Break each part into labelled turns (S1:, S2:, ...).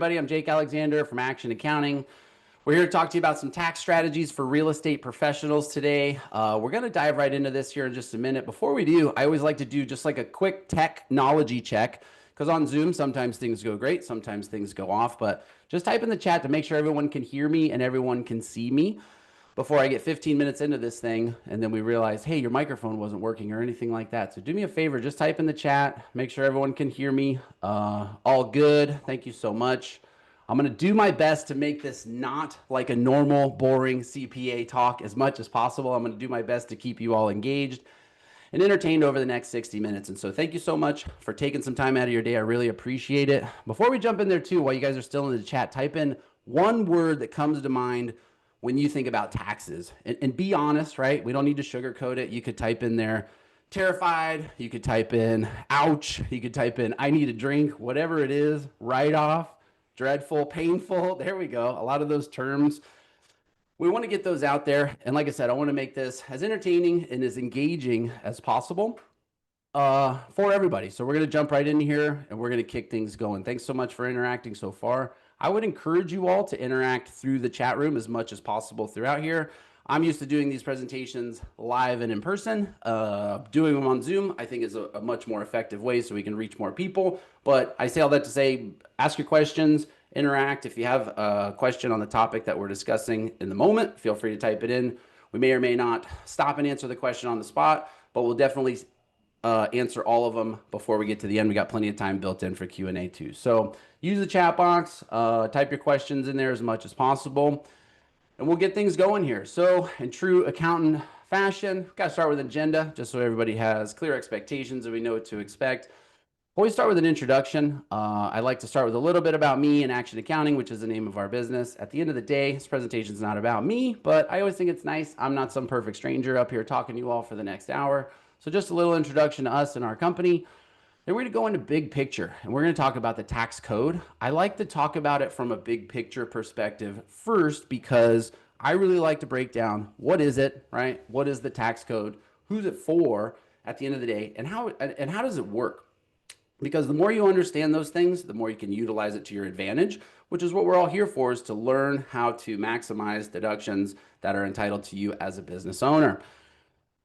S1: Everybody, I'm Jake Alexander from Action Accounting. We're here to talk to you about some tax strategies for real estate professionals today. We're going to dive right into this here in just a minute. Before we do, I always like to do just like a quick technology check because on Zoom, sometimes things go great, sometimes things go off. But just type in the chat to make sure everyone can hear me and everyone can see me before I get 15 minutes into this thing and then we realize, hey, your microphone wasn't working or anything like that. So do me a favor, just type in the chat, make sure everyone can hear me. All good. Thank you so much. I'm going to do my best to make this not like a normal, boring CPA talk as much as possible. I'm going to do my best to keep you all engaged and entertained over the next 60 minutes. And so thank you so much for taking some time out of your day. I really appreciate it. Before we jump in there too, while you guys are still in the chat, type in one word that comes to mind when you think about taxes. And be honest, right? We don't need to sugarcoat it. You could type in there terrified. You could type in ouch. You could type in I need a drink, whatever it is, write off, dreadful, painful. There we go. A lot of those terms. We want to get those out there. And like I said, I want to make this as entertaining and as engaging as possible for everybody. So we're going to jump right in here and we're going to kick things going. Thanks so much for interacting so far. I would encourage you all to interact through the chat room as much as possible throughout here. I'm used to doing these presentations live and in person. Doing them on Zoom, I think, is a much more effective way so we can reach more people. But I say all that to say, ask your questions, interact. If you have a question on the topic that we're discussing in the moment, feel free to type it in. We may or may not stop and answer the question on the spot, but we'll definitely answer all of them before we get to the end. We got plenty of time built in for Q&A too. So use the chat box, type your questions in there as much as possible, and we'll get things going here. So in true accountant fashion, got to start with an agenda just so everybody has clear expectations and we know what to expect. Always start with an introduction. I like to start with a little bit about me and Action Accounting, which is the name of our business. At the end of the day, this presentation is not about me, but I always think it's nice. I'm not some perfect stranger up here talking to you all for the next hour. So just a little introduction to us and our company. Then we're going to go into big picture, and we're going to talk about the tax code. I like to talk about it from a big picture perspective first because I really like to break down what is it, right? What is the tax code? Who's it for at the end of the day? And how does it work? Because the more you understand those things, the more you can utilize it to your advantage, which is what we're all here for, is to learn how to maximize deductions that are entitled to you as a business owner.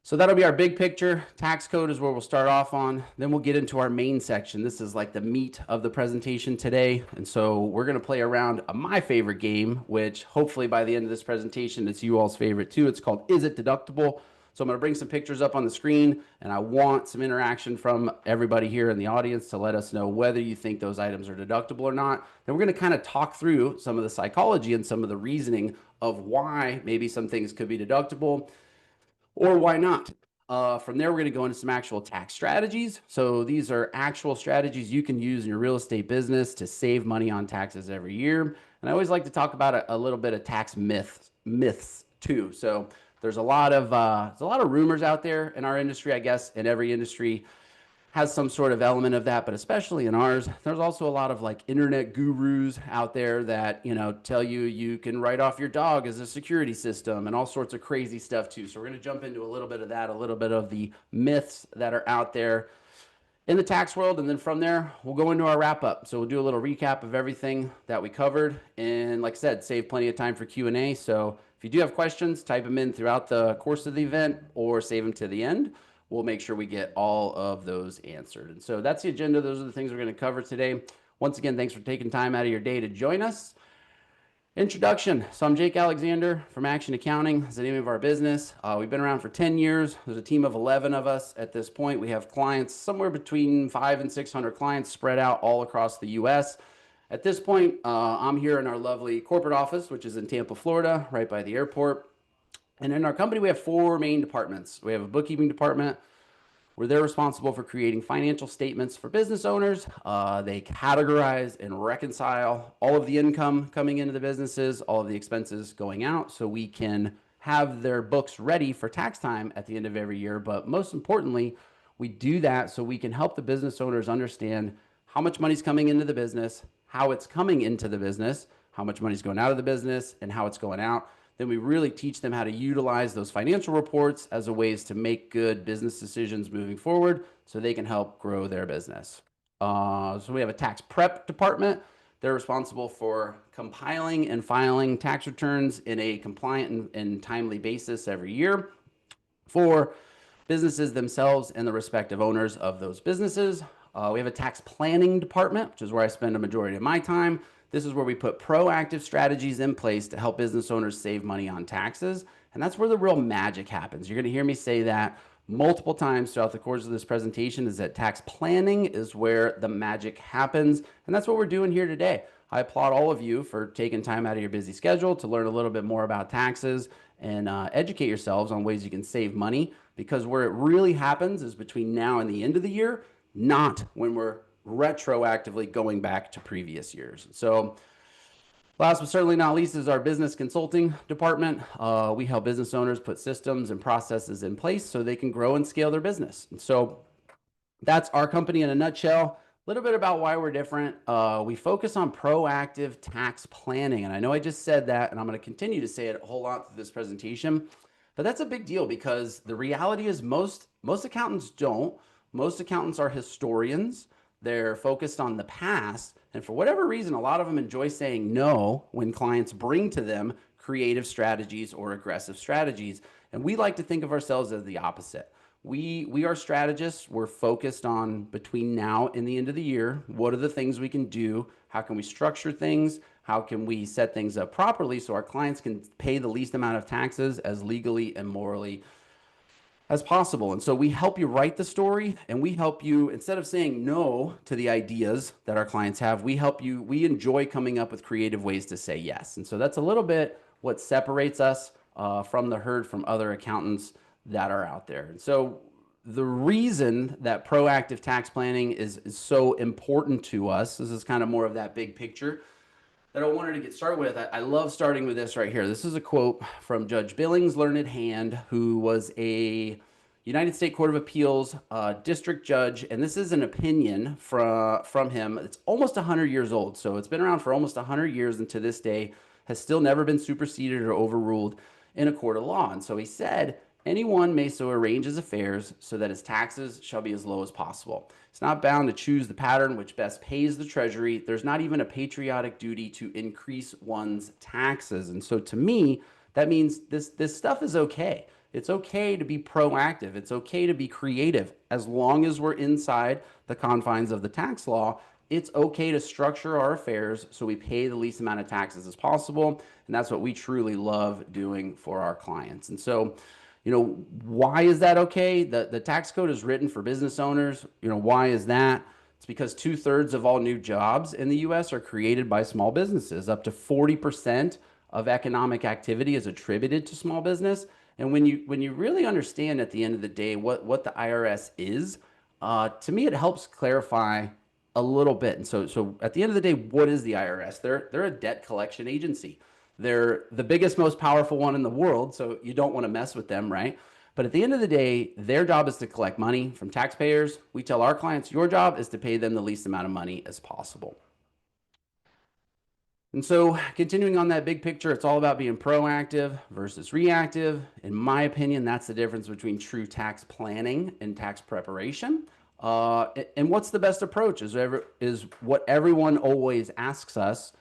S1: So that'll be our big picture. Tax code is where we'll start off on. Then we'll get into our main section. This is like the meat of the presentation today. And so we're going to play around my favorite game, which hopefully by the end of this presentation, it's you all's favorite too. It's called Is It Deductible? So I'm going to bring some pictures up on the screen, and I want some interaction from everybody here in the audience to let us know whether you think those items are deductible or not. Then we're going to kind of talk through some of the psychology and some of the reasoning of why maybe some things could be deductible or why not. From there, we're going to go into some actual tax strategies. So these are actual strategies you can use in your real estate business to save money on taxes every year. And I always like to talk about a little bit of tax myths too. So there's a lot of rumors out there in our industry, I guess, in every industry has some sort of element of that, but especially in ours, there's also a lot of like internet gurus out there that, tell you you can write off your dog as a security system and all sorts of crazy stuff too. So we're going to jump into a little bit of that, a little bit of the myths that are out there in the tax world. And then from there, we'll go into our wrap up. So we'll do a little recap of everything that we covered. And like I said, save plenty of time for Q&A. So if you do have questions, type them in throughout the course of the event or save them to the end. We'll make sure we get all of those answered. And so that's the agenda. Those are the things we're going to cover today. Once again, thanks for taking time out of your day to join us. Introduction. So I'm Jake Alexander from Action Accounting. It's the name of our business. We've been around for 10 years. There's a team of 11 of us at this point. We have clients somewhere between 500 and 600 clients spread out all across the U.S. At this point, I'm here in our lovely corporate office, which is in Tampa, Florida, right by the airport. And in our company, we have 4 main departments. We have a bookkeeping department where they're responsible for creating financial statements for business owners. They categorize and reconcile all of the income coming into the businesses, all of the expenses going out, so we can have their books ready for tax time at the end of every year. But most importantly, we do that so we can help the business owners understand how much money's coming into the business, how it's coming into the business, how much money's going out of the business, and how it's going out. Then we really teach them how to utilize those financial reports as a ways to make good business decisions moving forward so they can help grow their business. So we have a tax prep department They're responsible for compiling and filing tax returns in a compliant and timely basis every year for businesses themselves and the respective owners of those businesses. We have a tax planning department, which is where I spend a majority of my time. This is where we put proactive strategies in place to help business owners save money on taxes. And that's where the real magic happens. You're going to hear me say that multiple times throughout the course of this presentation, is that tax planning is where the magic happens. And that's what we're doing here today. I applaud all of you for taking time out of your busy schedule to learn a little bit more about taxes and educate yourselves on ways you can save money, because where it really happens is between now and the end of the year, not when we're retroactively going back to previous years. So last but certainly not least is our business consulting department. We help business owners put systems and processes in place so they can grow and scale their business. And so that's our company in a nutshell. A little bit about why we're different. We focus on proactive tax planning. And I know I just said that, and I'm going to continue to say it a whole lot through this presentation. But that's a big deal, because the reality is most accountants don't. Most accountants are historians. They're focused on the past. And for whatever reason, a lot of them enjoy saying no when clients bring to them creative strategies or aggressive strategies. And we like to think of ourselves as the opposite. We are strategists. We're focused on between now and the end of the year. What are the things we can do? How can we structure things? How can we set things up properly so our clients can pay the least amount of taxes as legally and morally as possible? And so we help you write the story, and we help you, instead of saying no to the ideas that our clients have, we enjoy coming up with creative ways to say yes. And so that's a little bit what separates us from the herd, from other accountants that are out there. And so the reason that proactive tax planning is so important to us, this is kind of more of that big picture that I wanted to get started with. I love starting with this right here. This is a quote from Judge Billings Learned Hand, who was a United States Court of Appeals district judge. And this is an opinion from him. It's almost 100 years old. So it's been around for almost 100 years, and to this day has still never been superseded or overruled in a court of law. And so he said, anyone may so arrange his affairs so that his taxes shall be as low as possible. It's not bound to choose the pattern which best pays the treasury. There's not even a patriotic duty to increase one's taxes. And so to me, that means this stuff is okay. It's okay to be proactive. It's okay to be creative. As long as we're inside the confines of the tax law, it's okay to structure our affairs so we pay the least amount of taxes as possible. And that's what we truly love doing for our clients. And so, why is that okay? The tax code is written for business owners. Why is that? It's because 2/3 of all new jobs in the US are created by small businesses. Up to 40% of economic activity is attributed to small business. And when you really understand at the end of the day what the IRS is, to me, it helps clarify a little bit. And so at the end of the day, what is the IRS? They're a debt collection agency. They're the biggest, most powerful one in the world, so you don't want to mess with them, right? But at the end of the day, their job is to collect money from taxpayers. We tell our clients, your job is to pay them the least amount of money as possible. And so continuing on that big picture, it's all about being proactive versus reactive. In my opinion, that's the difference between true tax planning and tax preparation. And what's the best approach is what everyone always asks us.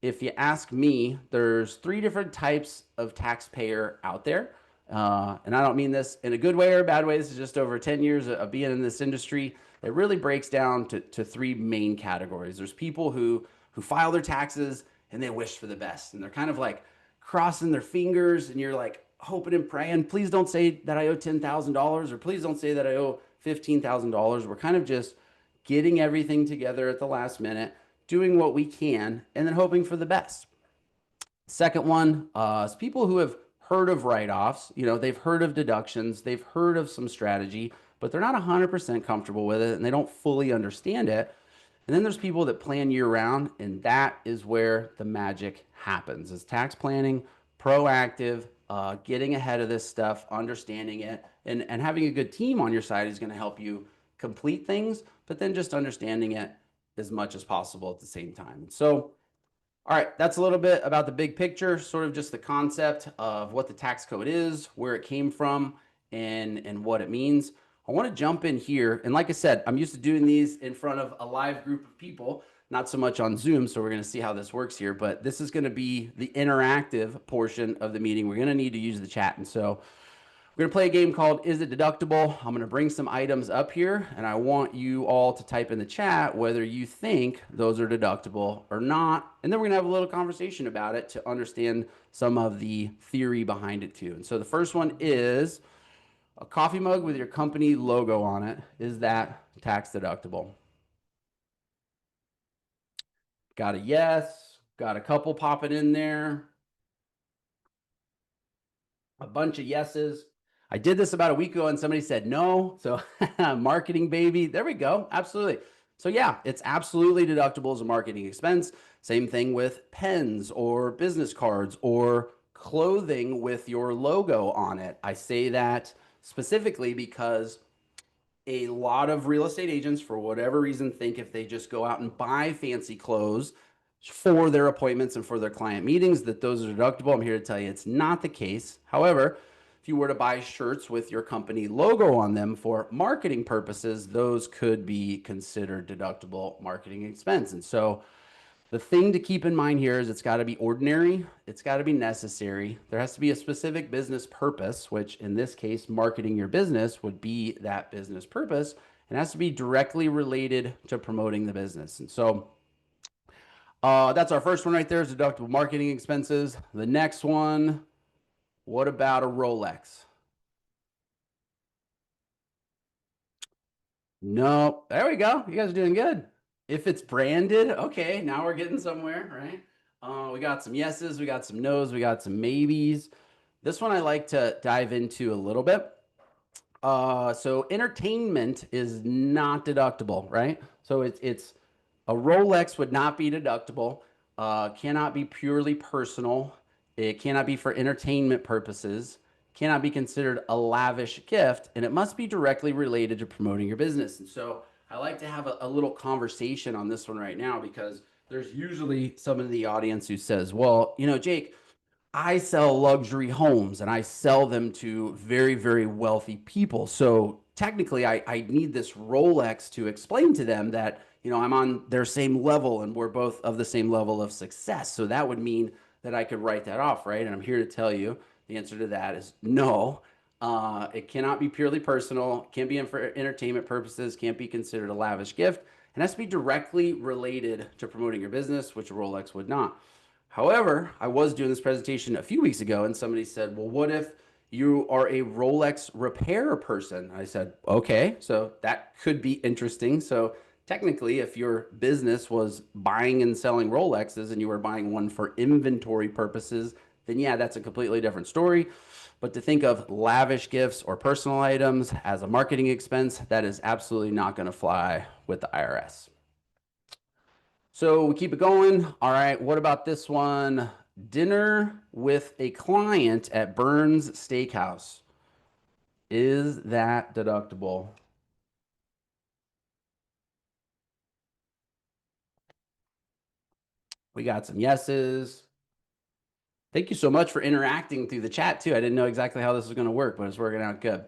S1: If you ask me, there's 3 different types of taxpayer out there. And I don't mean this in a good way or a bad way. This is just over 10 years of being in this industry. It really breaks down to 3 main categories. There's people who file their taxes and they wish for the best. And they're kind of like crossing their fingers, and you're like hoping and praying, please don't say that I owe $10,000, or please don't say that I owe $15,000. We're kind of just getting everything together at the last minute, doing what we can, and then hoping for the best. Second one is people who have heard of write-offs. They've heard of deductions. They've heard of some strategy, but they're not 100% comfortable with it, and they don't fully understand it. And then there's people that plan year-round, and that is where the magic happens. Is tax planning, proactive, getting ahead of this stuff, understanding it, and having a good team on your side is going to help you complete things, but then just understanding it as much as possible at the same time. So, all right, that's a little bit about the big picture, sort of just the concept of what the tax code is, where it came from, and what it means. I want to jump in here. And like I said, I'm used to doing these in front of a live group of people. not so much on Zoom. So we're going to see how this works here, but this is going to be the interactive portion of the meeting. We're going to need to use the chat. And so we're gonna play a game called Is It Deductible? I'm gonna bring some items up here and I want you all to type in the chat whether you think those are deductible or not. And then we're gonna have a little conversation about it to understand some of the theory behind it too. And so the first one is a coffee mug with your company logo on it. Is that tax deductible? Got a yes, got a couple popping in there. A bunch of yeses. I did this about a week ago and somebody said no. So marketing baby. There we go. Absolutely. So yeah, it's absolutely deductible as a marketing expense. Same thing with pens or business cards or clothing with your logo on it. I say that specifically because a lot of real estate agents, for whatever reason, think if they just go out and buy fancy clothes for their appointments and for their client meetings, that those are deductible. I'm here to tell you it's not the case. However, if you were to buy shirts with your company logo on them for marketing purposes, those could be considered deductible marketing expense. And so the thing to keep in mind here is it's got to be ordinary, it's got to be necessary. There has to be a specific business purpose, which in this case, marketing your business would be that business purpose. It has to be directly related to promoting the business. And so that's our first one right there is deductible marketing expenses. The next one, what about a Rolex? No, there we go. You guys are doing good. If it's branded, okay, now we're getting somewhere, right? We got some yeses, we got some nos, we got some maybes. This one I like to dive into a little bit. So entertainment is not deductible, right? So it's a Rolex would not be deductible. Cannot be purely personal. It cannot be for entertainment purposes. Cannot be considered a lavish gift, and it must be directly related to promoting your business. And so I like to have a little conversation on this one right now because there's usually someone in the audience who says, well, you know, Jake, I sell luxury homes and I sell them to very, very wealthy people. So technically, I need this Rolex to explain to them that, you know, I'm on their same level and we're both of the same level of success. So that would mean that I could write that off, right? And I'm here to tell you the answer to that is no. It cannot be purely personal, can't be for entertainment purposes, can't be considered a lavish gift, and has to be directly related to promoting your business, which a Rolex would not. However, I was doing this presentation a few weeks ago and somebody said, well, what if you are a Rolex repair person? I said, okay, so that could be interesting. So technically, if your business was buying and selling Rolexes and you were buying one for inventory purposes, then yeah, that's a completely different story. But to think of lavish gifts or personal items as a marketing expense, that is absolutely not going to fly with the IRS. So we keep it going. All right, what about this one? Dinner with a client at Burns Steakhouse. Is that deductible? We got some yeses. Thank you so much for interacting through the chat too. I didn't know exactly how this was going to work, but it's working out good.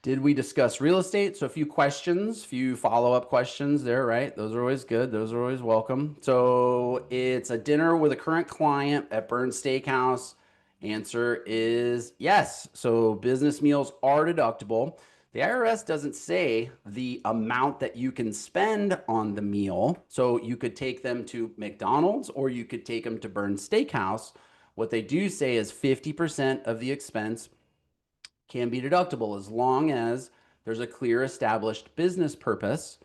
S1: Did we discuss real estate? So a few questions, few follow-up questions there, right? Those are always good. Those are always welcome. So it's a dinner with a current client at Burns Steakhouse. Answer is yes. So business meals are deductible. The IRS doesn't say the amount that you can spend on the meal. So you could take them to McDonald's or you could take them to Burns Steakhouse. What they do say is 50% of the expense can be deductible as long as there's a clear established business purpose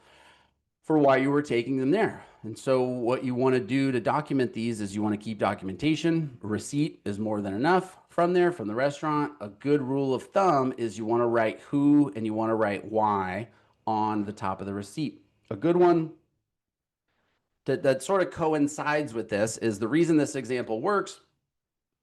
S1: for why you were taking them there. And so what you want to do to document these is you want to keep documentation. A receipt is more than enough from there, from the restaurant. A good rule of thumb is you want to write who and you want to write why on the top of the receipt. A good one that sort of coincides with this is the reason this example works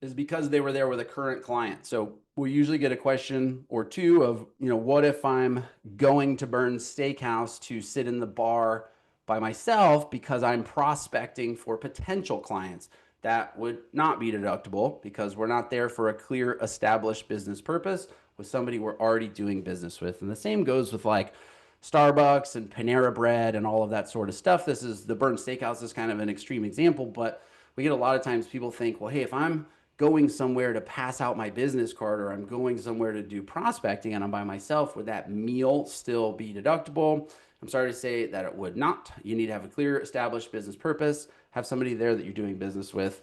S1: is because they were there with a current client. So we usually get a question or two of, you know, what if I'm going to Burns Steakhouse to sit in the bar by myself because I'm prospecting for potential clients? That would not be deductible because we're not there for a clear established business purpose with somebody we're already doing business with. And the same goes with like Starbucks and Panera Bread and all of that sort of stuff. This is the Burn Steakhouse is kind of an extreme example, but we get a lot of times people think, well, hey, if I'm going somewhere to pass out my business card or I'm going somewhere to do prospecting and I'm by myself, would that meal still be deductible? I'm sorry to say that it would not. You need to have a clear, established business purpose, have somebody there that you're doing business with.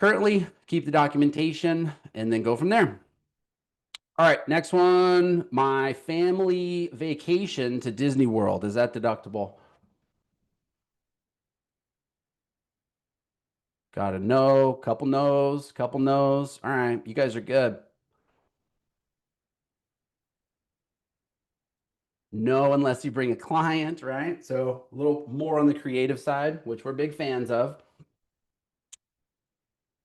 S1: Currently, keep the documentation and then go from there. All right, next one. My family vacation to Disney World. Is that deductible? Got a no, couple no's, couple no's. All right, you guys are good. No, unless you bring a client, right? So a little more on the creative side, which we're big fans of.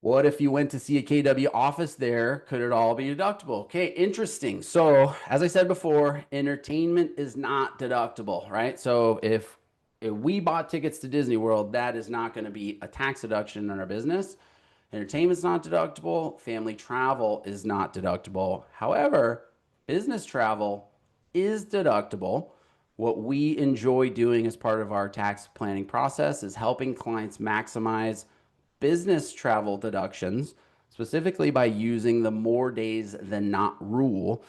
S1: What if you went to see a KW office there? Could it all be deductible? Okay, interesting. So, as I said before, entertainment is not deductible, right? So, if we bought tickets to Disney World, that is not going to be a tax deduction in our business. Entertainment's not deductible. Family travel is not deductible. However, business travel is deductible. What we enjoy doing as part of our tax planning process is helping clients maximize business travel deductions, specifically by using the more days than not rule.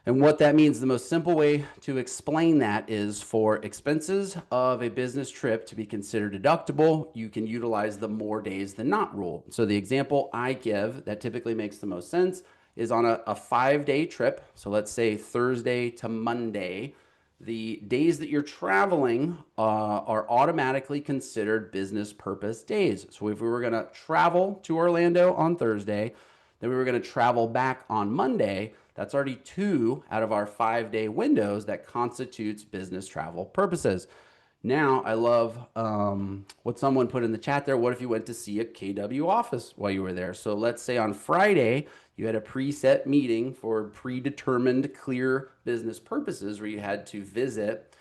S1: And what that means, the most simple way to explain that is for expenses of a business trip to be considered deductible, you can utilize the more days than not rule. So the example I give that typically makes the most sense is on a 5-day trip. So let's say Thursday to Monday. The days that you're traveling are automatically considered business purpose days. So if we were going to travel to Orlando on Thursday, then we were going to travel back on Monday, that's already 2 out of our 5-day windows that constitutes business travel purposes. Now, I love what someone put in the chat there. What if you went to see a KW office while you were there? So let's say on Friday, you had a preset meeting for predetermined clear business purposes where you had to visit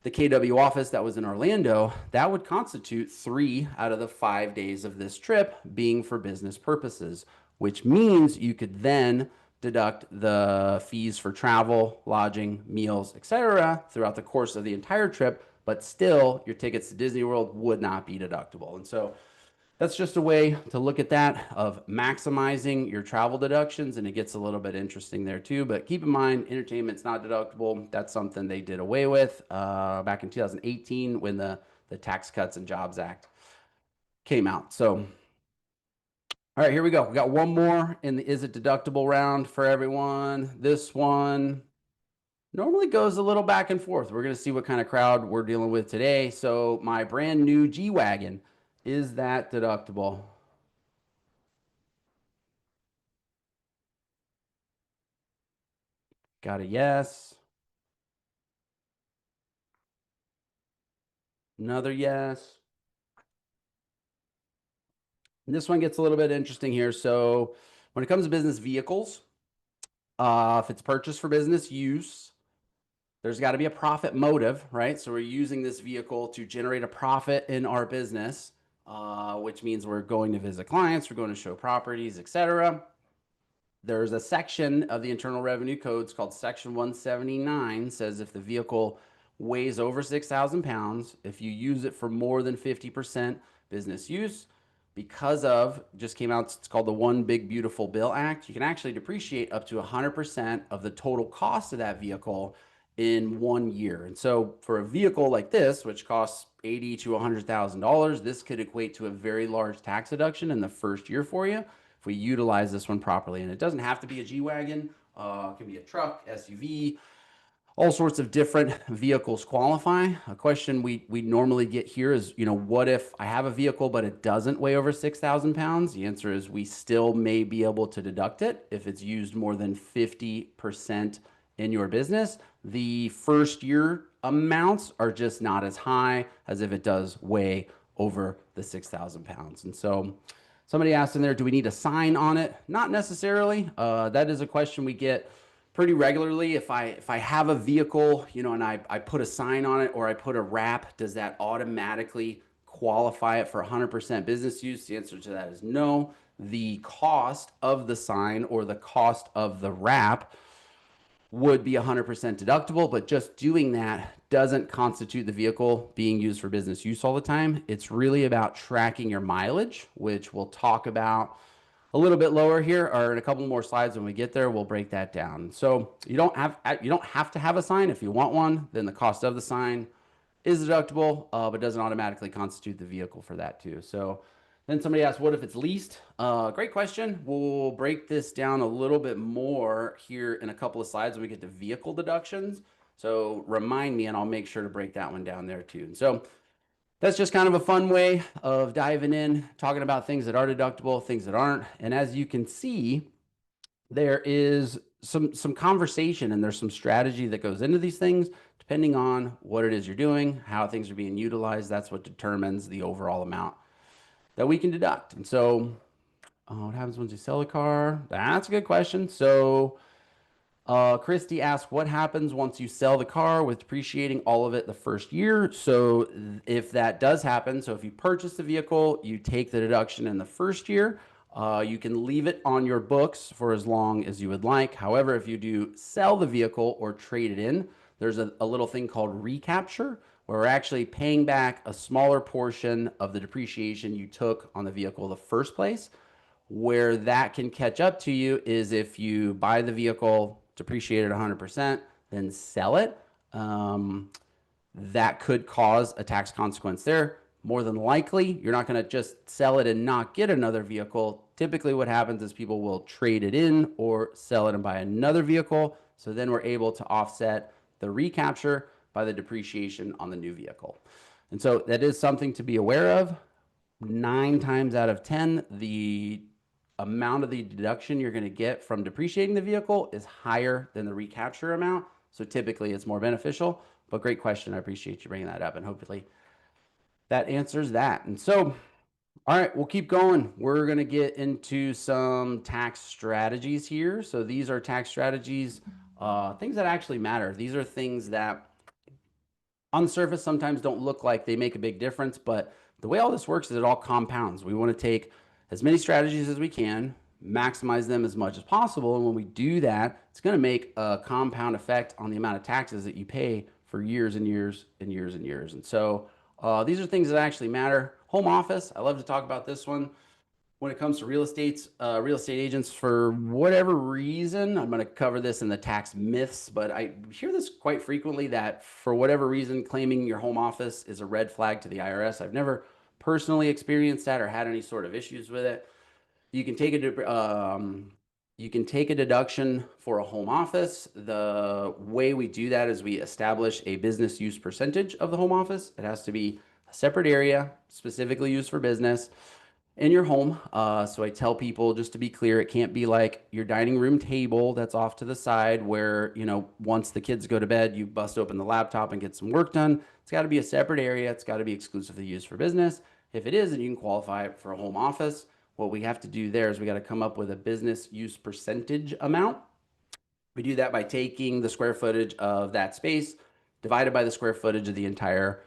S1: the KW office that was in Orlando. That would constitute 3 out of the 5 days of this trip being for business purposes, which means you could then deduct the fees for travel, lodging, meals, etc. throughout the course of the entire trip, but still your tickets to Disney World would not be deductible. And so that's just a way to look at that of maximizing your travel deductions, and it gets a little bit interesting there too. But keep in mind, entertainment's not deductible. That's something they did away with back in 2018 when the Tax Cuts and Jobs Act came out. So, all right, here we go. We got one more in the is it deductible round for everyone. This one normally goes a little back and forth. We're going to see what kind of crowd we're dealing with today. So, my brand new G Wagon, is that deductible? Got a yes. Another yes. And this one gets a little bit interesting here. So when it comes to business vehicles, if it's purchased for business use, there's got to be a profit motive, right? So we're using this vehicle to generate a profit in our business, which means we're going to visit clients, we're going to show properties, etc. There's a section of the Internal Revenue Codes called Section 179 says if the vehicle weighs over 6,000 pounds, if you use it for more than 50% business use, because of, just came out, it's called the One Big Beautiful Bill Act, you can actually depreciate up to 100% of the total cost of that vehicle in 1 year. And so for a vehicle like this, which costs $80,000 to $100,000, this could equate to a very large tax deduction in the first year for you if we utilize this one properly. And it doesn't have to be a G-Wagon. It can be a truck, SUV, all sorts of different vehicles qualify. A question we normally get here is, what if I have a vehicle, but it doesn't weigh over 6,000 pounds? The answer is we still may be able to deduct it if it's used more than 50% in your business. The first year amounts are just not as high as if it does weigh over the 6,000 pounds. And so somebody asked in there, do we need a sign on it? Not necessarily. That is a question we get pretty regularly. If I have a vehicle, and I put a sign on it or I put a wrap, does that automatically qualify it for 100% business use? The answer to that is no. The cost of the sign or the cost of the wrap would be 100% deductible, but just doing that doesn't constitute the vehicle being used for business use all the time. It's really about tracking your mileage, which we'll talk about a little bit lower here, or in a couple more slides when we get there, we'll break that down. So you don't have to have a sign. If you want one, then the cost of the sign is deductible, but doesn't automatically constitute the vehicle for that too. So then somebody asked, what if it's leased? Great question. We'll break this down a little bit more here in a couple of slides when we get to vehicle deductions. So remind me, and I'll make sure to break that one down there too. So that's just kind of a fun way of diving in, talking about things that are deductible, things that aren't. And as you can see, there is some conversation and there's some strategy that goes into these things depending on what it is you're doing, how things are being utilized. That's what determines the overall amount that we can deduct. And so what happens once you sell a car? That's a good question. So Christy asked, what happens once you sell the car with depreciating all of it the first year? So if that does happen, so if you purchase the vehicle, you take the deduction in the first year. You can leave it on your books for as long as you would like. However, if you do sell the vehicle or trade it in, there's a little thing called recapture, where we're actually paying back a smaller portion of the depreciation you took on the vehicle in the first place. Where that can catch up to you is if you buy the vehicle, depreciate it 100%, then sell it. That could cause a tax consequence there. More than likely, you're not going to just sell it and not get another vehicle. Typically, what happens is people will trade it in or sell it and buy another vehicle. So then we're able to offset the recapture by the depreciation on the new vehicle. And so that is something to be aware of. 9 times out of 10, the amount of the deduction you're going to get from depreciating the vehicle is higher than the recapture amount. So typically it's more beneficial, but great question. I appreciate you bringing that up, and hopefully that answers that. And so, all right, we'll keep going. We're going to get into some tax strategies here. So these are tax strategies, things that actually matter. These are things that on the surface sometimes don't look like they make a big difference, but the way all this works is it all compounds. We want to take as many strategies as we can, maximize them as much as possible. And when we do that, it's going to make a compound effect on the amount of taxes that you pay for years and years and years and years. And so these are things that actually matter. Home office, I love to talk about this one. When it comes to real estate agents, for whatever reason, I'm going to cover this in the tax myths, but I hear this quite frequently that for whatever reason, claiming your home office is a red flag to the IRS. I've never personally experienced that or had any sort of issues with it. You can take a deduction for a home office. The way we do that is we establish a business use percentage of the home office. It has to be a separate area specifically used for business in your home. So I tell people, just to be clear, it can't be like your dining room table that's off to the side where, once the kids go to bed, you bust open the laptop and get some work done. It's got to be a separate area. It's got to be exclusively used for business. If it is, then you can qualify for a home office. What we have to do there is we got to come up with a business use percentage amount. We do that by taking the square footage of that space divided by the square footage of the entire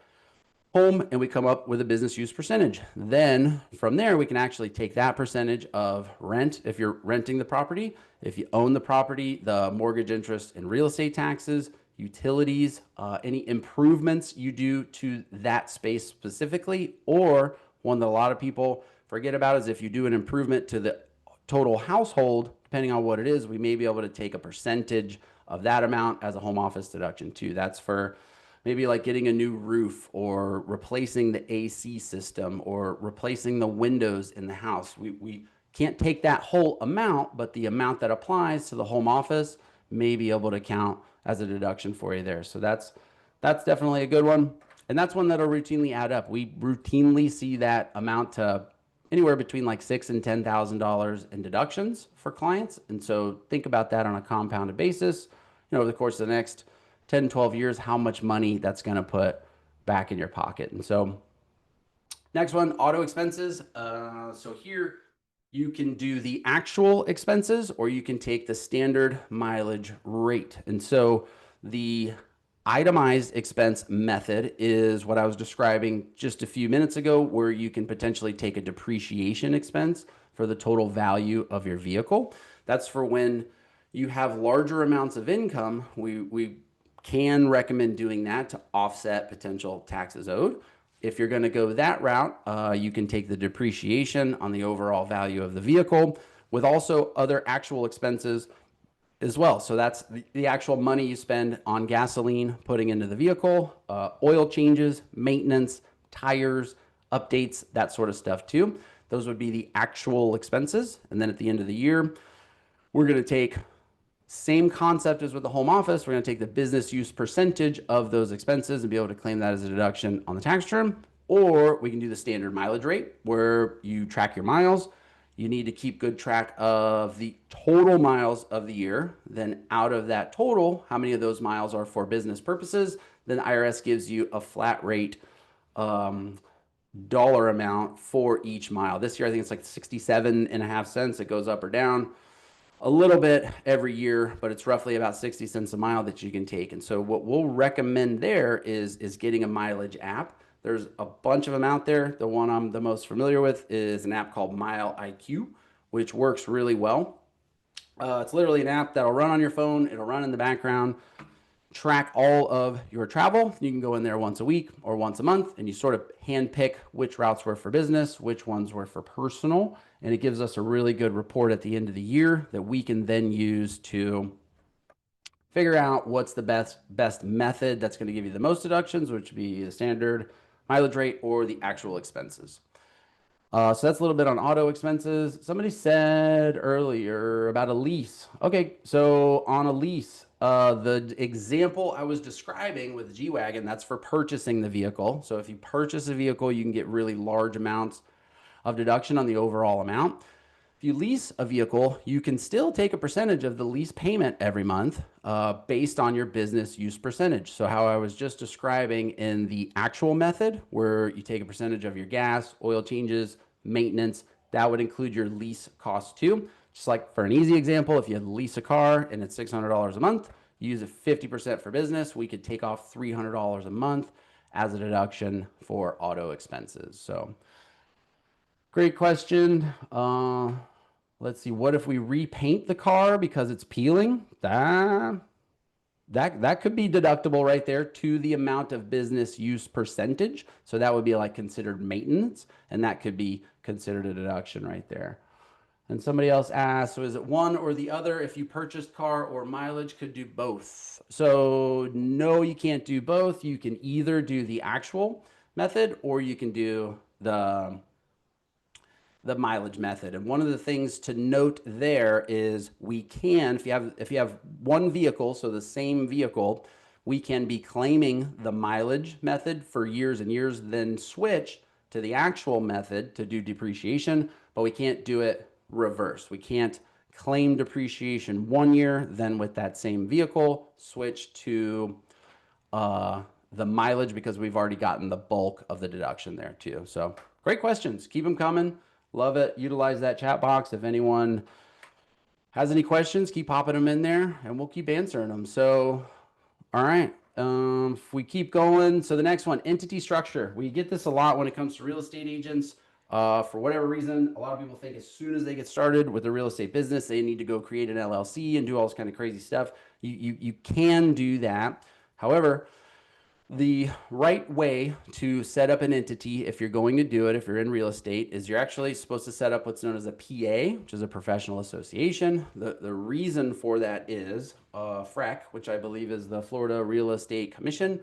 S1: home, and we come up with a business use percentage. Then from there, we can actually take that percentage of rent if you're renting the property. If you own the property, the mortgage interest and real estate taxes, utilities, any improvements you do to that space specifically, or one that a lot of people forget about is if you do an improvement to the total household, depending on what it is, we may be able to take a percentage of that amount as a home office deduction too. That's for maybe like getting a new roof or replacing the AC system or replacing the windows in the house. We can't take that whole amount, but the amount that applies to the home office may be able to count as a deduction for you there. So that's definitely a good one. And that's one that'll routinely add up. We routinely see that amount to anywhere between like $6,000 and $10,000 in deductions for clients. And so think about that on a compounded basis, over the course of the next 10, 12 years, how much money that's going to put back in your pocket. And so next one, auto expenses. So here you can do the actual expenses or you can take the standard mileage rate. And so the itemized expense method is what I was describing just a few minutes ago, where you can potentially take a depreciation expense for the total value of your vehicle. That's for when you have larger amounts of income, we can recommend doing that to offset potential taxes owed. If you're going to go that route, you can take the depreciation on the overall value of the vehicle with also other actual expenses as well. So that's the actual money you spend on gasoline putting into the vehicle, oil changes, maintenance, tires, updates, that sort of stuff too. Those would be the actual expenses. And then at the end of the year, we're going to take same concept as with the home office. We're going to take the business use percentage of those expenses and be able to claim that as a deduction on the tax return. Or we can do the standard mileage rate where you track your miles. You need to keep good track of the total miles of the year. Then out of that total, how many of those miles are for business purposes? Then the IRS gives you a flat rate dollar amount for each mile. This year, I think it's like 67.5 cents. It goes up or down a little bit every year, but it's roughly about 60 cents a mile that you can take. And so what we'll recommend there is getting a mileage app. There's a bunch of them out there. The one I'm the most familiar with is an app called Mile IQ, which works really well. It's literally an app that'll run on your phone. It'll run in the background, track all of your travel. You can go in there once a week or once a month, and you sort of hand pick which routes were for business, which ones were for personal. And it gives us a really good report at the end of the year that we can then use to figure out what's the best method that's going to give you the most deductions, which would be the standard mileage rate or the actual expenses. So that's a little bit on auto expenses. Somebody said earlier about a lease. Okay, so on a lease, the example I was describing with G-Wagon, that's for purchasing the vehicle. So if you purchase a vehicle, you can get really large amounts of deduction on the overall amount. If you lease a vehicle, you can still take a percentage of the lease payment every month based on your business use percentage. So how I was just describing in the actual method, where you take a percentage of your gas, oil changes, maintenance, that would include your lease costs too. Just like for an easy example, if you lease a car and it's $600 a month, you use it 50% for business, we could take off $300 a month as a deduction for auto expenses. So great question. Let's see. What if we repaint the car because it's peeling? That could be deductible right there to the amount of business use percentage. So that would be like considered maintenance, and that could be considered a deduction right there. And somebody else asked, so is it one or the other? If you purchased car or mileage, could do both. So no, you can't do both. You can either do the actual method or you can do the mileage method. And one of the things to note there is we can, if you have one vehicle, so the same vehicle, we can be claiming the mileage method for years and years, then switch to the actual method to do depreciation, but we can't do it reverse. We can't claim depreciation 1 year, then with that same vehicle, switch to the mileage because we've already gotten the bulk of the deduction there too. So great questions. Keep them coming. Love it. Utilize that chat box. If anyone has any questions, keep popping them in there and we'll keep answering them. So, all right. If we keep going. So the next one, entity structure. We get this a lot when it comes to real estate agents. For whatever reason, a lot of people think as soon as they get started with a real estate business, they need to go create an LLC and do all this kind of crazy stuff. You can do that. However, the right way to set up an entity, if you're going to do it, if you're in real estate, is you're actually supposed to set up what's known as a PA, which is a professional association. The reason for that is FREC, which I believe is the Florida Real Estate Commission,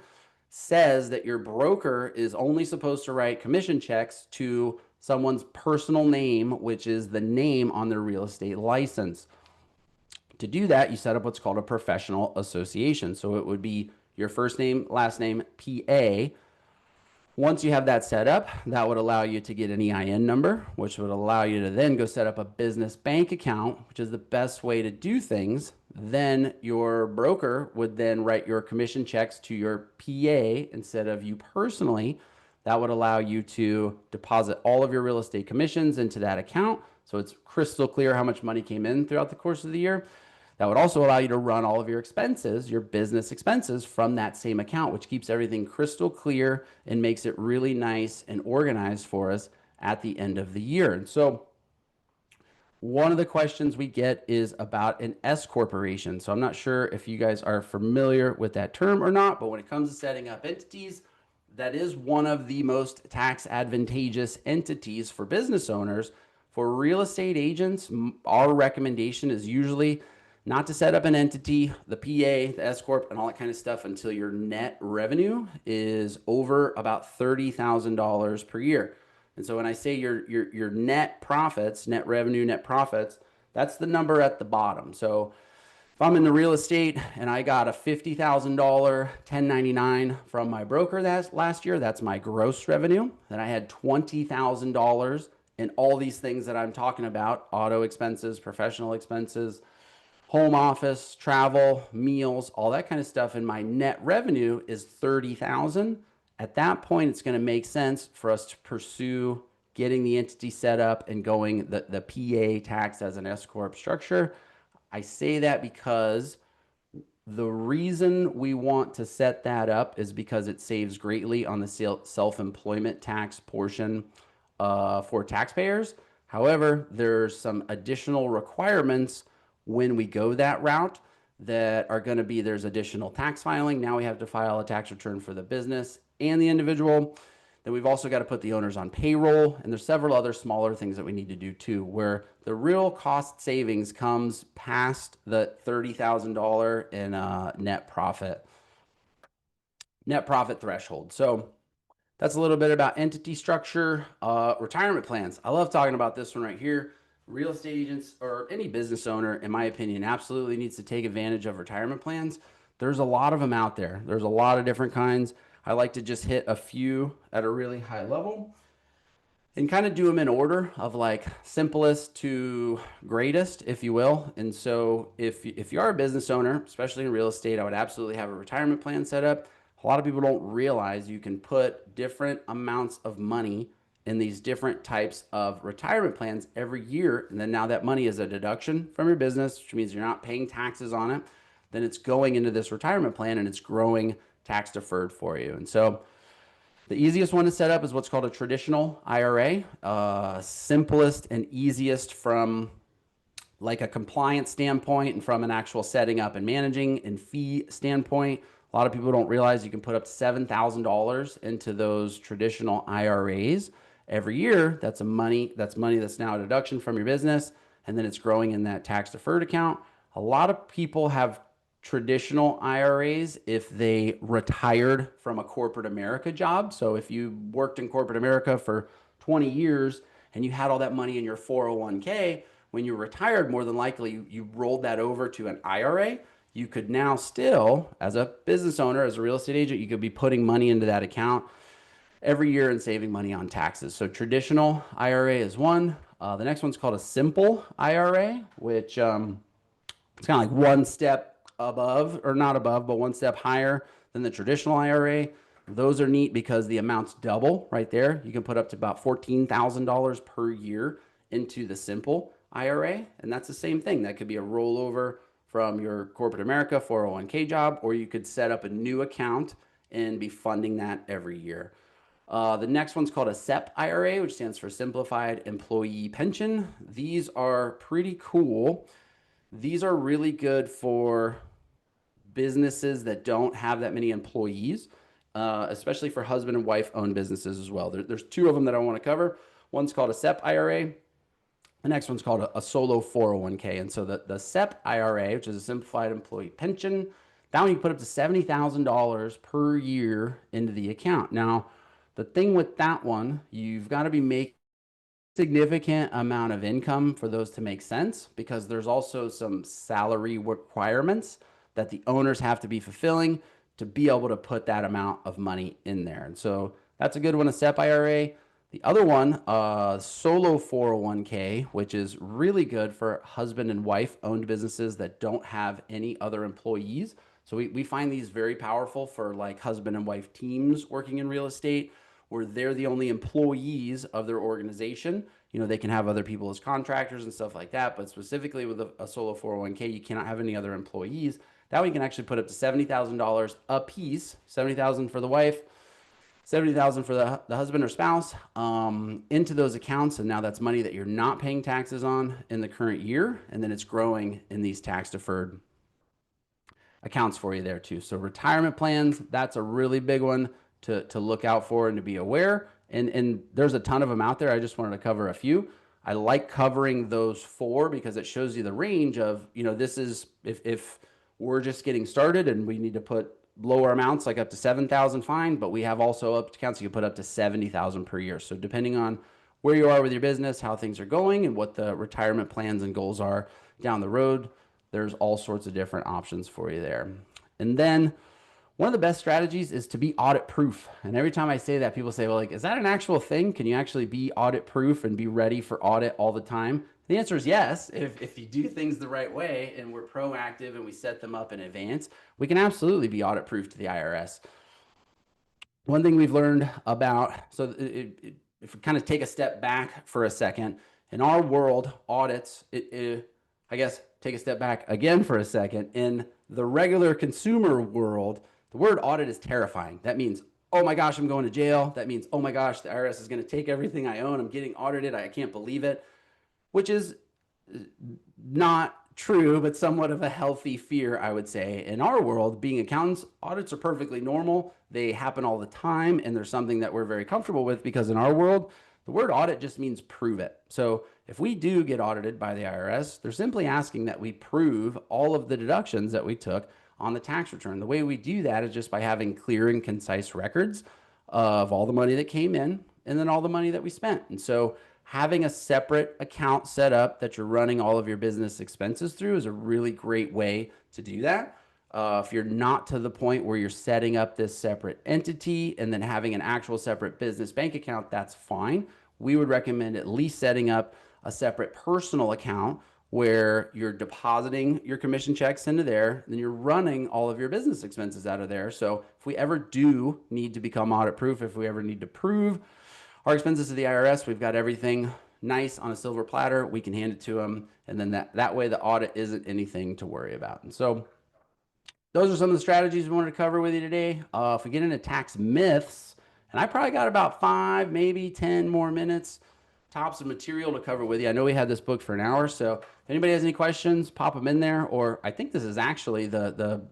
S1: says that your broker is only supposed to write commission checks to someone's personal name, which is the name on their real estate license. To do that, you set up what's called a professional association. So it would be your first name, last name, PA. Once you have that set up, that would allow you to get an EIN number, which would allow you to then go set up a business bank account, which is the best way to do things. Then your broker would then write your commission checks to your PA instead of you personally. That would allow you to deposit all of your real estate commissions into that account. So it's crystal clear how much money came in throughout the course of the year. That would also allow you to run all of your expenses, your business expenses, from that same account, which keeps everything crystal clear and makes it really nice and organized for us at the end of the year. And so One of the questions we get is about an S corporation. So I'm not sure if you guys are familiar with that term or not, but when it comes to setting up entities, that is one of the most tax advantageous entities for business owners. For real estate agents, our recommendation is usually not to set up an entity, the PA, the S corp, and all that kind of stuff until your net revenue is over about $30,000 per year. And so when I say your net profits, net revenue, net profits, that's the number at the bottom. So if I'm in the real estate and I got a $50,000 1099 from my broker that last year, that's my gross revenue. Then I had $20,000 in all these things that I'm talking about: auto expenses, professional expenses, home office, travel, meals, all that kind of stuff. And my net revenue is 30,000. At that point, it's going to make sense for us to pursue getting the entity set up and going the PA tax as an S corp structure. I say that because the reason we want to set that up is because it saves greatly on the self-employment tax portion for taxpayers. However, there's some additional requirements when we go that route that are going to be: there's additional tax filing. Now we have to file a tax return for the business and the individual. Then we've also got to put the owners on payroll, and there's several other smaller things that we need to do too, where the real cost savings comes past the $30,000 in net profit threshold. So that's a little bit about entity structure. Retirement plans. I love talking about this one right here. Real estate agents or any business owner, in my opinion, absolutely needs to take advantage of retirement plans. There's a lot of them out there. There's a lot of different kinds. I like to just hit a few at a really high level and kind of do them in order of like simplest to greatest, if you will. And so if you are a business owner, especially in real estate, I would absolutely have a retirement plan set up. A lot of people don't realize you can put different amounts of money in these different types of retirement plans every year. And then now that money is a deduction from your business, which means you're not paying taxes on it. Then it's going into this retirement plan and it's growing tax deferred for you. And so the easiest one to set up is what's called a traditional IRA. Simplest and easiest from like a compliance standpoint and from an actual setting up and managing and fee standpoint. A lot of people don't realize you can put up to $7,000 into those traditional IRAs every year. That's money that's now a deduction from your business, and then it's growing in that tax deferred account. A lot of people have traditional IRAs if they retired from a corporate America job. So if you worked in corporate America for 20 years and you had all that money in your 401k, when you retired, more than likely you rolled that over to an IRA. You could now still, as a business owner, as a real estate agent, you could be putting money into that account every year and saving money on taxes. So traditional IRA is one. The next one's called a simple IRA, which it's kind of like one step above, or not above, but one step higher than the traditional IRA. Those are neat because the amounts double right there. You can put up to about $14,000 per year into the simple IRA. And that's the same thing. That could be a rollover from your corporate America 401k job, or you could set up a new account and be funding that every year. The next one's called a SEP IRA, which stands for Simplified Employee Pension. These are pretty cool. These are really good for businesses that don't have that many employees, especially for husband and wife owned businesses as well. There's two of them that I want to cover. One's called a SEP IRA. The next one's called a solo 401k. And so the SEP IRA, which is a simplified employee pension, that one you put up to $70,000 per year into the account. Now, the thing with that one, you've got to be making significant amount of income for those to make sense, because there's also some salary requirements that the owners have to be fulfilling to be able to put that amount of money in there. And so that's a good one, a SEP IRA. The other one, solo 401k, which is really good for husband and wife owned businesses that don't have any other employees. So we find these very powerful for like husband and wife teams working in real estate, where they're the only employees of their organization. You know, they can have other people as contractors and stuff like that, but specifically with a solo 401k, you cannot have any other employees. That way you can actually put up to $70,000 a piece, $70,000 for the wife, 70,000 for the husband or spouse into those accounts. And now that's money that you're not paying taxes on in the current year. And then it's growing in these tax deferred accounts for you there too. So retirement plans, that's a really big one to look out for and to be aware. And there's a ton of them out there. I just wanted to cover a few. I like covering those four because it shows you the range of, this is if we're just getting started and we need to put lower amounts like up to 7,000, fine, but we have also up to accounts you can put up to 70,000 per year. So depending on where you are with your business, how things are going, and what the retirement plans and goals are down the road, there's all sorts of different options for you there. And then one of the best strategies is to be audit proof. And every time I say that, people say, well, like, is that an actual thing? Can you actually be audit proof and be ready for audit all the time? The answer is yes. If you do things the right way and we're proactive and we set them up in advance, we can absolutely be audit proof to the IRS. One thing we've learned about, so if we kind of take a step back for a second, in our world, audits, I guess, take a step back again for a second. In the regular consumer world, the word audit is terrifying. That means, oh my gosh, I'm going to jail. That means, oh my gosh, the IRS is going to take everything I own. I'm getting audited. I can't believe it, which is not true, but somewhat of a healthy fear, I would say. In our world, being accountants, audits are perfectly normal. They happen all the time, and they're something that we're very comfortable with because in our world, the word audit just means prove it. So if we do get audited by the IRS, they're simply asking that we prove all of the deductions that we took on the tax return. The way we do that is just by having clear and concise records of all the money that came in and then all the money that we spent. And so having a separate account set up that you're running all of your business expenses through is a really great way to do that. If you're not to the point where you're setting up this separate entity and then having an actual separate business bank account, that's fine. We would recommend at least setting up a separate personal account where you're depositing your commission checks into there, then you're running all of your business expenses out of there. So if we ever do need to become audit proof, if we ever need to prove our expenses to the IRS, we've got everything nice on a silver platter. We can hand it to them. And then that way the audit isn't anything to worry about. And so those are some of the strategies we wanted to cover with you today. If we get into tax myths, and I probably got about 5, maybe 10 more minutes tops of material to cover with you. I know we had this book for an hour, so if anybody has any questions, pop them in there. Or I think this is actually the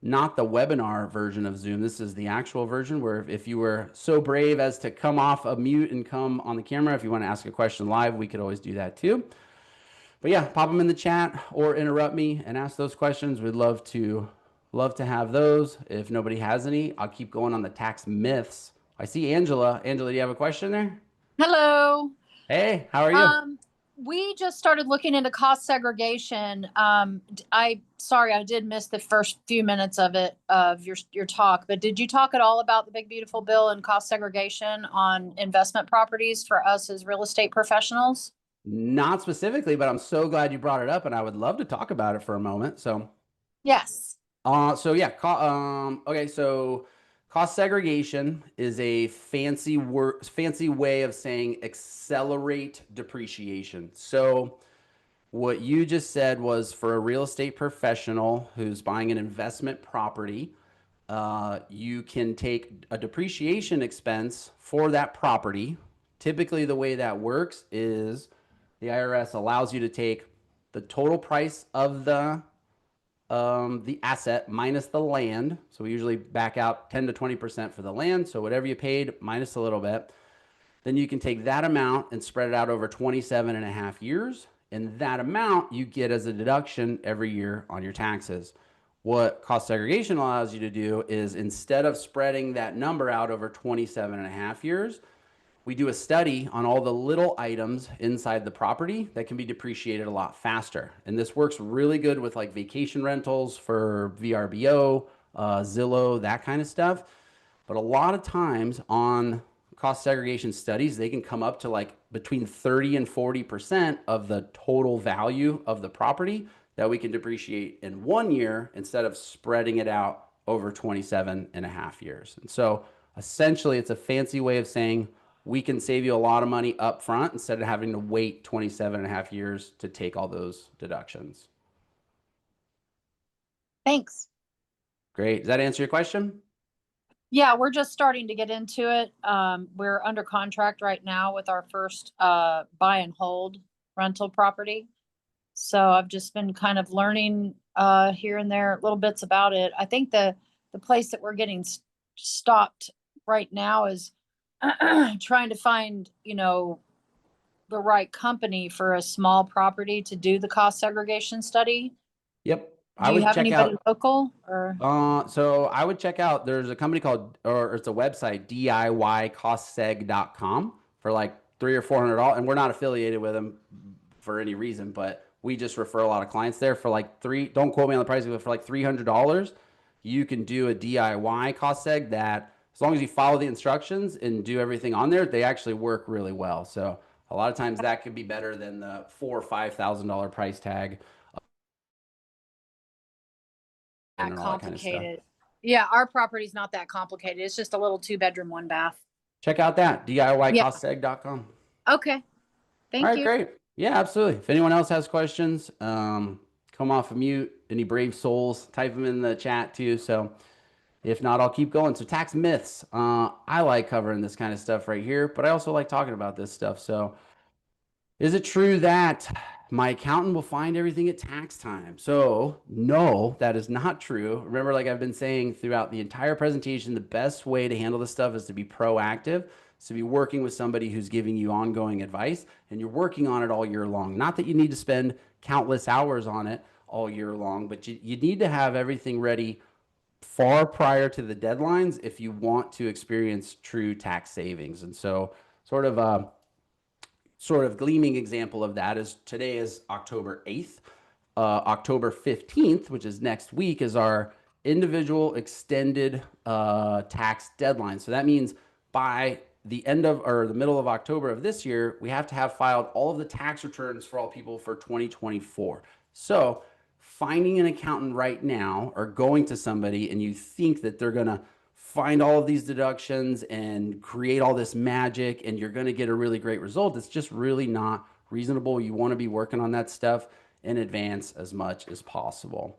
S1: not the webinar version of Zoom. This is the actual version where if you were so brave as to come off of mute and come on the camera, if you want to ask a question live, we could always do that too. But yeah, pop them in the chat or interrupt me and ask those questions. We'd love to have those. If nobody has any, I'll keep going on the tax myths. I see Angela. Angela, do you have a question there?
S2: Hello.
S1: Hey, how are you?
S2: We just started looking into cost segregation. Sorry, I did miss the first few minutes of your talk, but did you talk at all about the big beautiful bill and cost segregation on investment properties for us as real estate professionals?
S1: Not specifically, but I'm so glad you brought it up, and I would love to talk about it for a moment. So,
S2: Yes.
S1: Okay, so cost segregation is a fancy way of saying accelerate depreciation. So what you just said was for a real estate professional who's buying an investment property, you can take a depreciation expense for that property. Typically, the way that works is the IRS allows you to take the total price of the asset minus the land. So we usually back out 10 to 20% for the land. So whatever you paid minus a little bit, then you can take that amount and spread it out over 27 and a half years. And that amount you get as a deduction every year on your taxes. What cost segregation allows you to do is instead of spreading that number out over 27 and a half years, we do a study on all the little items inside the property that can be depreciated a lot faster. And this works really good with like vacation rentals for VRBO, Zillow, that kind of stuff. But a lot of times on cost segregation studies, they can come up to like between 30 and 40% of the total value of the property that we can depreciate in 1 year instead of spreading it out over 27 and a half years. And so essentially it's a fancy way of saying we can save you a lot of money up front instead of having to wait 27 and a half years to take all those deductions.
S2: Thanks.
S1: Great. Does that answer your question?
S2: Yeah, we're just starting to get into it. We're under contract right now with our first buy and hold rental property. So I've just been kind of learning here and there little bits about it. I think the place that we're getting stopped right now is trying to find, the right company for a small property to do the cost segregation study.
S1: Yep. I
S2: Do you
S1: would
S2: have
S1: check
S2: anybody
S1: out.
S2: local or?
S1: So I would check out, there's a company called, or it's a website, DIYcostseg.com for like $300 or $400. And we're not affiliated with them for any reason, but we just refer a lot of clients there for like don't quote me on the price, but for like $300, you can do a DIY cost seg that as long as you follow the instructions and do everything on there, they actually work really well. So a lot of times that could be better than the $4,000 or $5,000 price tag
S2: That
S1: and all that kind of stuff.
S2: complicated. Yeah, our property's not that complicated. It's just a little 2 bedroom, 1 bath.
S1: Check out that
S2: Yeah.
S1: DIYcostseg.com.
S2: Okay.
S1: All
S2: Thank
S1: right,
S2: you.
S1: great. Yeah, absolutely. If anyone else has questions, come off of mute. Any brave souls, type them in the chat too. So if not, I'll keep going. So tax myths. I like covering this kind of stuff right here, but I also like talking about this stuff. So is it true that my accountant will find everything at tax time? So, no, that is not true. Remember, like I've been saying throughout the entire presentation, the best way to handle this stuff is to be proactive. So, be working with somebody who's giving you ongoing advice and you're working on it all year long. Not that you need to spend countless hours on it all year long, but you need to have everything ready far prior to the deadlines if you want to experience true tax savings. And so, sort of, gleaming example of that is today is October 8th. October 15th, which is next week, is our individual extended tax deadline. So that means by the end of or the middle of October of this year, we have to have filed all of the tax returns for all people for 2024. So finding an accountant right now or going to somebody and you think that they're going to find all of these deductions and create all this magic and you're going to get a really great result, it's just really not reasonable. You want to be working on that stuff in advance as much as possible.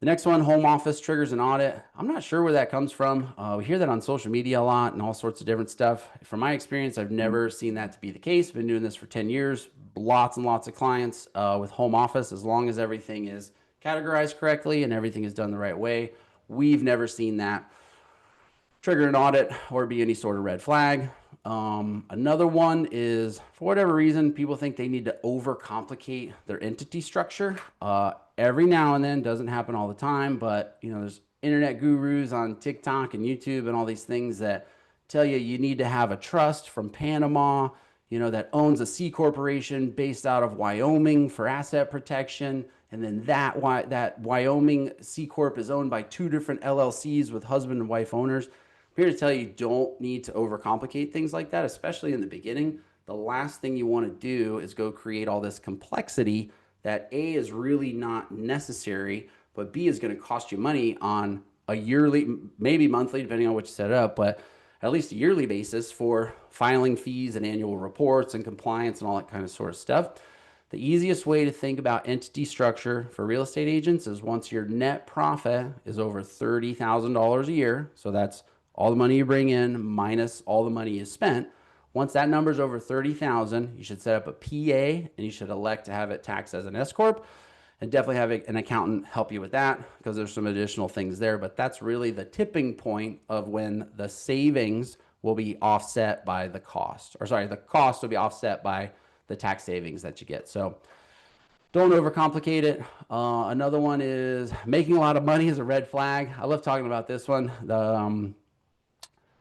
S1: The next one, home office triggers an audit. I'm not sure where that comes from. We hear that on social media a lot and all sorts of different stuff. From my experience, I've never seen that to be the case. I've been doing this for 10 years, lots and lots of clients with home office. As long as everything is categorized correctly and everything is done the right way, we've never seen that trigger an audit or be any sort of red flag. Another one is for whatever reason, people think they need to overcomplicate their entity structure. Every now and then, doesn't happen all the time, but there's internet gurus on TikTok and YouTube and all these things that tell you you need to have a trust from Panama, that owns a C corporation based out of Wyoming for asset protection. And then that Wyoming C corp is owned by two different LLCs with husband and wife owners. I'm here to tell you, you don't need to overcomplicate things like that, especially in the beginning. The last thing you want to do is go create all this complexity that A is really not necessary, but B is going to cost you money on a yearly, maybe monthly, depending on what you set it up, but at least a yearly basis for filing fees and annual reports and compliance and all that kind of sort of stuff. The easiest way to think about entity structure for real estate agents is once your net profit is over $30,000 a year, so that's all the money you bring in minus all the money you spent. Once that number is over 30,000, you should set up a PA and you should elect to have it taxed as an S corp, and definitely have an accountant help you with that because there's some additional things there. But that's really the tipping point of when the savings will be offset by the cost, or sorry, the cost will be offset by the tax savings that you get. So don't overcomplicate it. Another one is making a lot of money is a red flag. I love talking about this one.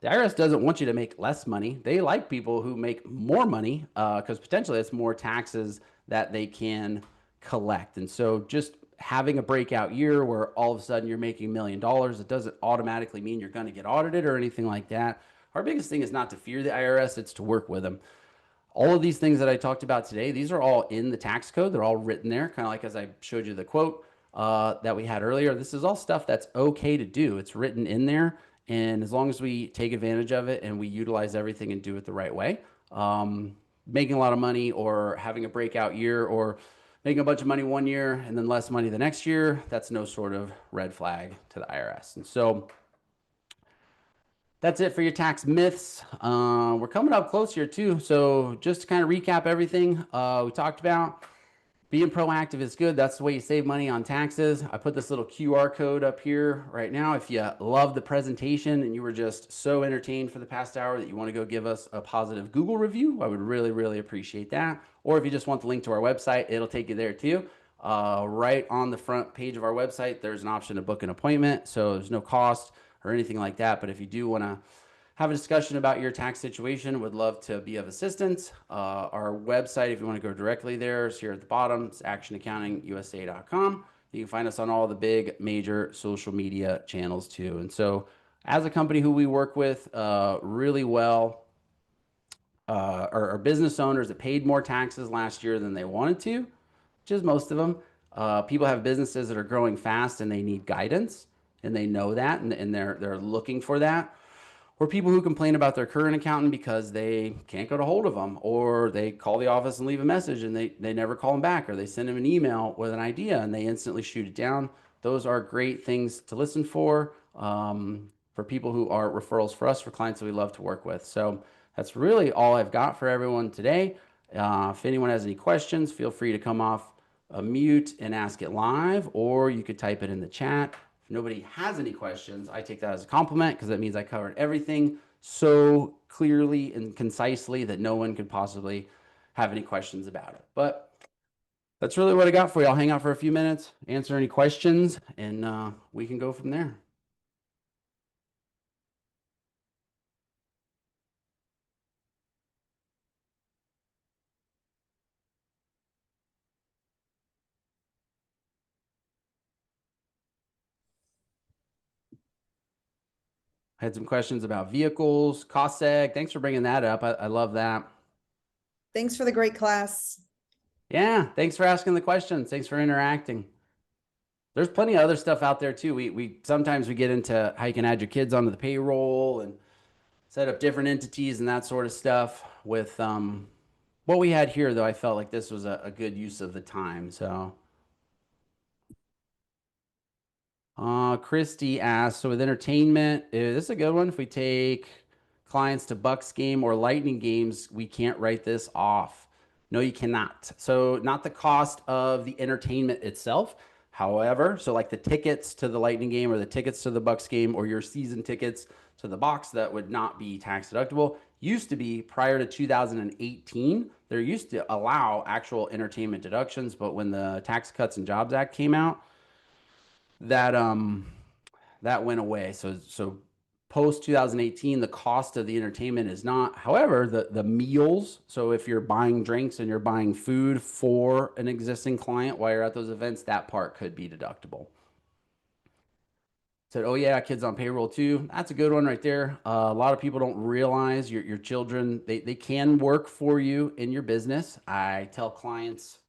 S1: The IRS doesn't want you to make less money. They like people who make more money because potentially it's more taxes that they can collect. And so just having a breakout year where all of a sudden you're making $1 million, it doesn't automatically mean you're going to get audited or anything like that. Our biggest thing is not to fear the IRS, it's to work with them. All of these things that I talked about today, these are all in the tax code. They're all written there, kind of like as I showed you the quote that we had earlier. This is all stuff that's okay to do. It's written in there. And as long as we take advantage of it and we utilize everything and do it the right way, making a lot of money or having a breakout year or making a bunch of money one year and then less money the next year, that's no sort of red flag to the IRS. And so That's it for your tax myths. We're coming up close here too. So just to kind of recap everything we talked about, being proactive is good. That's the way you save money on taxes. I put this little QR code up here right now. If you love the presentation and you were just so entertained for the past hour that you want to go give us a positive Google review, I would really, really appreciate that. Or if you just want the link to our website, it'll take you there too. Right on the front page of our website, there's an option to book an appointment. So there's no cost or anything like that. But if you do want to have a discussion about your tax situation, would love to be of assistance. Our website, if you want to go directly there, is here at the bottom. It's actionaccountingusa.com. You can find us on all the big major social media channels too. And so as a company who we work with really well, our business owners that paid more taxes last year than they wanted to, which is most of them. People have businesses that are growing fast and they need guidance, and they know that, and they're looking for that. Or people who complain about their current accountant because they can't get a hold of them, or they call the office and leave a message and they never call them back, or they send them an email with an idea and they instantly shoot it down. Those are great things to listen for people who are referrals for us, for clients that we love to work with. So that's really all I've got for everyone today. If anyone has any questions, feel free to come off a mute and ask it live, or you could type it in the chat. If nobody has any questions, I take that as a compliment because that means I covered everything so clearly and concisely that no one could possibly have any questions about it. But that's really what I got for you. I'll hang out for a few minutes, answer any questions, and we can go from there. I had some questions about vehicles, cost seg. Thanks for bringing that up. I love that.
S3: Thanks for the great class.
S1: Yeah, thanks for asking the questions. Thanks for interacting. There's plenty of other stuff out there too. We sometimes we get into how you can add your kids onto the payroll and set up different entities and that sort of stuff. With what we had here, though, I felt like this was a good use of the time. So Christy asked, so with entertainment, this is a good one. If we take clients to Bucks game or Lightning games, we can't write this off. No, you cannot. So not the cost of the entertainment itself. However, so like the tickets to the Lightning game or the tickets to the Bucks game or your season tickets to the box, that would not be tax deductible. Used to be prior to 2018, there used to allow actual entertainment deductions, but when the Tax Cuts and Jobs Act came out, that went away. So post 2018, the cost of the entertainment is not. However, the meals. So if you're buying drinks and you're buying food for an existing client while you're at those events, that part could be deductible. Said, oh yeah, kids on payroll too. That's a good one right there. A lot of people don't realize your children, they can work for you in your business. I tell clients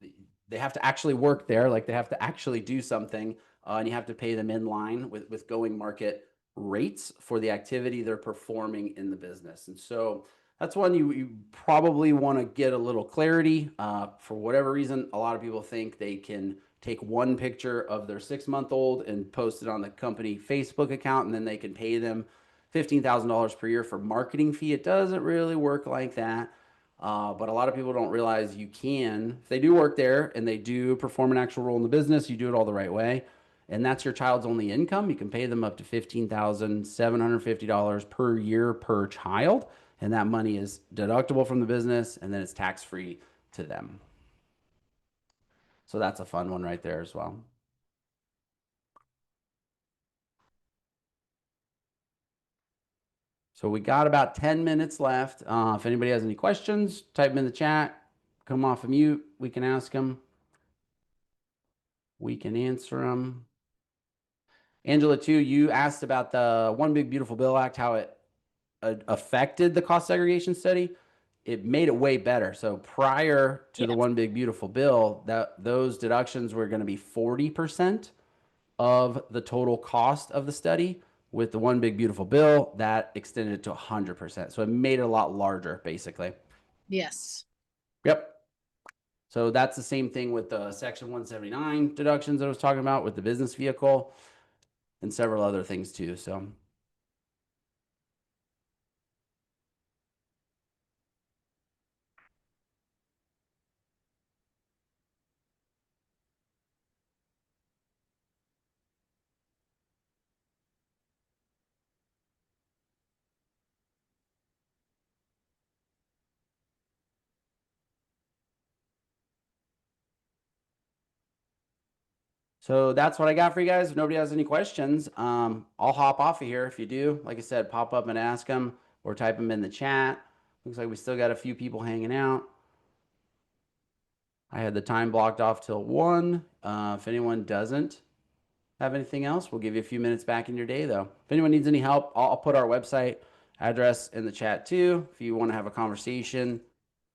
S1: they have to actually work there, like they have to actually do something, and you have to pay them in line with going market rates for the activity they're performing in the business. And so that's one you probably want to get a little clarity. For whatever reason, a lot of people think they can take one picture of their 6-month-old and post it on the company Facebook account, and then they can pay them $15,000 per year for marketing fee. It doesn't really work like that. But a lot of people don't realize you can, if they do work there and they do perform an actual role in the business, you do it all the right way. And that's your child's only income. You can pay them up to $15,750 per year per child. And that money is deductible from the business, and then it's tax-free to them. So that's a fun one right there as well. So we got about 10 minutes left. If anybody has any questions, type them in the chat. Come off of mute. We can ask them. We can answer them. Angela, too, you asked about the One Big Beautiful Bill Act, how it affected the cost segregation study. It made it way better. So prior to the One Big Beautiful Bill, those deductions were going to be 40% of the total cost of the study. With the One Big Beautiful Bill, that extended it to 100%. So it made it a lot larger, basically.
S2: Yes.
S1: Yep. So that's the same thing with the Section 179 deductions that I was talking about with the business vehicle and several other things too. So So that's what I got for you guys. If nobody has any questions, I'll hop off of here. If you do, like I said, pop up and ask them or type them in the chat. Looks like we still got a few people hanging out. I had the time blocked off till 1. If anyone doesn't have anything else, we'll give you a few minutes back in your day, though. If anyone needs any help, I'll put our website address in the chat too. If you want to have a conversation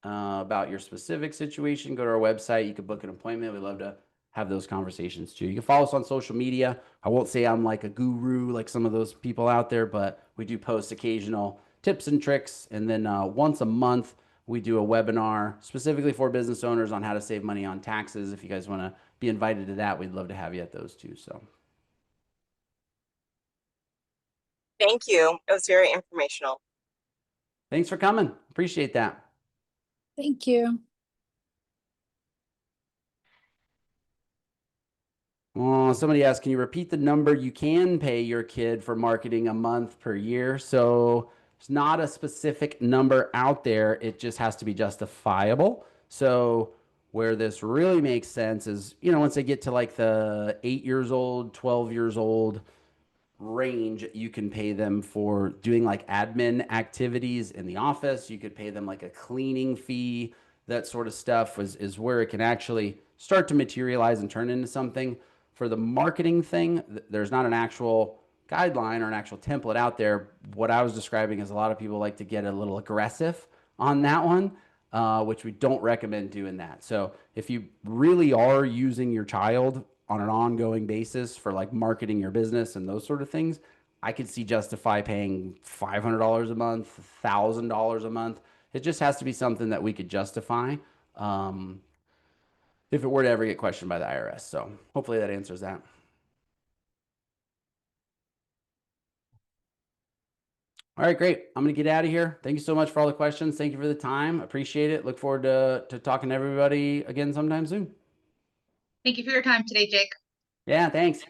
S1: about your specific situation, go to our website. You can book an appointment. We'd love to have those conversations too. You can follow us on social media. I won't say I'm like a guru like some of those people out there, but we do post occasional tips and tricks. And then once a month, we do a webinar specifically for business owners on how to save money on taxes. If you guys want to be invited to that, we'd love to have you at those too. So
S4: Thank you. It was very informational.
S1: thanks for coming. Appreciate that.
S2: Thank you.
S1: Somebody asked, can you repeat the number you can pay your kid for marketing a month per year? So it's not a specific number out there. It just has to be justifiable. So where this really makes sense is, once they get to like the 8 years old, 12 years old range, you can pay them for doing like admin activities in the office. You could pay them like a cleaning fee. That sort of stuff is where it can actually start to materialize and turn into something. For the marketing thing, there's not an actual guideline or an actual template out there. What I was describing is a lot of people like to get a little aggressive on that one, which we don't recommend doing that. So if you really are using your child on an ongoing basis for like marketing your business and those sort of things, I could see justify paying $500 a month, $1,000 a month. It just has to be something that we could justify if it were to ever get questioned by the IRS. So hopefully that answers that. All right, great. I'm going to get out of here. Thank you so much for all the questions. Thank you for the time. Appreciate it. Look forward to talking to everybody again sometime soon.
S5: Thank you for your time today, Jake.
S1: Yeah, thanks.